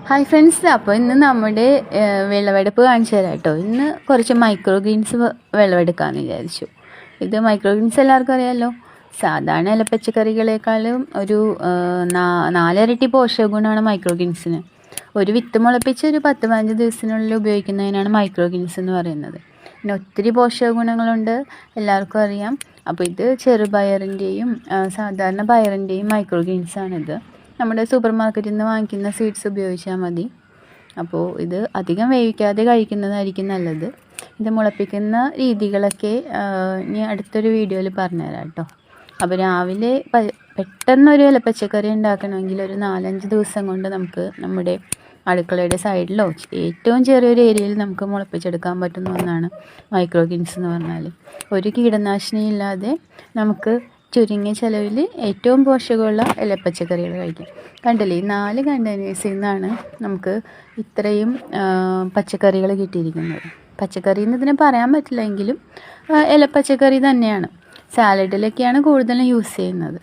Hi friends, അപ്പോൾ ഇന്ന് നമ്മുടെ വിളവെടുപ്പ് കാണിച്ചു തരാം കേട്ടോ. ഇന്ന് കുറച്ച് മൈക്രോ ഗ്രീൻസ് വിളവെടുക്കാമെന്ന് വിചാരിച്ചു. ഇത് മൈക്രോ ഗ്രീൻസ് എല്ലാവർക്കും അറിയാമല്ലോ. സാധാരണ ഇലപ്പച്ചക്കറികളെക്കാളും ഒരു 4 ഇരട്ടി പോഷക ഗുണമാണ് മൈക്രോ ഗ്രീൻസിന്. ഒരു വിത്ത് മുളപ്പിച്ച് ഒരു 10-15 ദിവസത്തിനുള്ളിൽ ഉപയോഗിക്കുന്നതിനാണ് മൈക്രോ ഗ്രീൻസ് എന്ന് പറയുന്നത്. പിന്നെ ഒത്തിരി പോഷക ഗുണങ്ങളുണ്ട്, എല്ലാവർക്കും അറിയാം. അപ്പോൾ ഇത് ചെറുപയറിൻ്റെയും സാധാരണ പയറിൻ്റെയും മൈക്രോ ഗ്രീൻസാണിത്. നമ്മുടെ സൂപ്പർ മാർക്കറ്റിൽ നിന്ന് വാങ്ങിക്കുന്ന സീഡ്സ് ഉപയോഗിച്ചാൽ മതി. അപ്പോൾ ഇത് അധികം വേവിക്കാതെ കഴിക്കുന്നതായിരിക്കും നല്ലത്. ഇത് മുളപ്പിക്കുന്ന രീതികളൊക്കെ ഇനി അടുത്തൊരു വീഡിയോയിൽ പറഞ്ഞുതരാം കേട്ടോ. അപ്പോൾ രാവിലെ പെട്ടെന്നൊരു ഇലപ്പച്ചക്കറി ഉണ്ടാക്കണമെങ്കിൽ ഒരു 4-5 ദിവസം കൊണ്ട് നമുക്ക് നമ്മുടെ അടുക്കളയുടെ സൈഡിലോ ഏറ്റവും ചെറിയൊരു ഏരിയയിൽ നമുക്ക് മുളപ്പിച്ചെടുക്കാൻ പറ്റുന്ന ഒന്നാണ് മൈക്രോ ഗ്രീൻസ് എന്ന് പറഞ്ഞാൽ. ഒരു കീടനാശിനി ഇല്ലാതെ നമുക്ക് ചുരുങ്ങിയ ചിലവിൽ ഏറ്റവും പോഷകമുള്ള ഇലപ്പച്ചക്കറികൾ കഴിക്കാം. കണ്ടില്ലേ, 4 കണ്ടെയ്നേഴ്സിൽ നിന്നാണ് നമുക്ക് ഇത്രയും പച്ചക്കറികൾ കിട്ടിയിരിക്കുന്നത്. പച്ചക്കറി എന്ന് ഇതിനെ പറയാൻ പറ്റില്ല, എങ്കിലും ഇലപ്പച്ചക്കറി തന്നെയാണ്. സാലഡിലൊക്കെയാണ് കൂടുതലും യൂസ് ചെയ്യുന്നത്.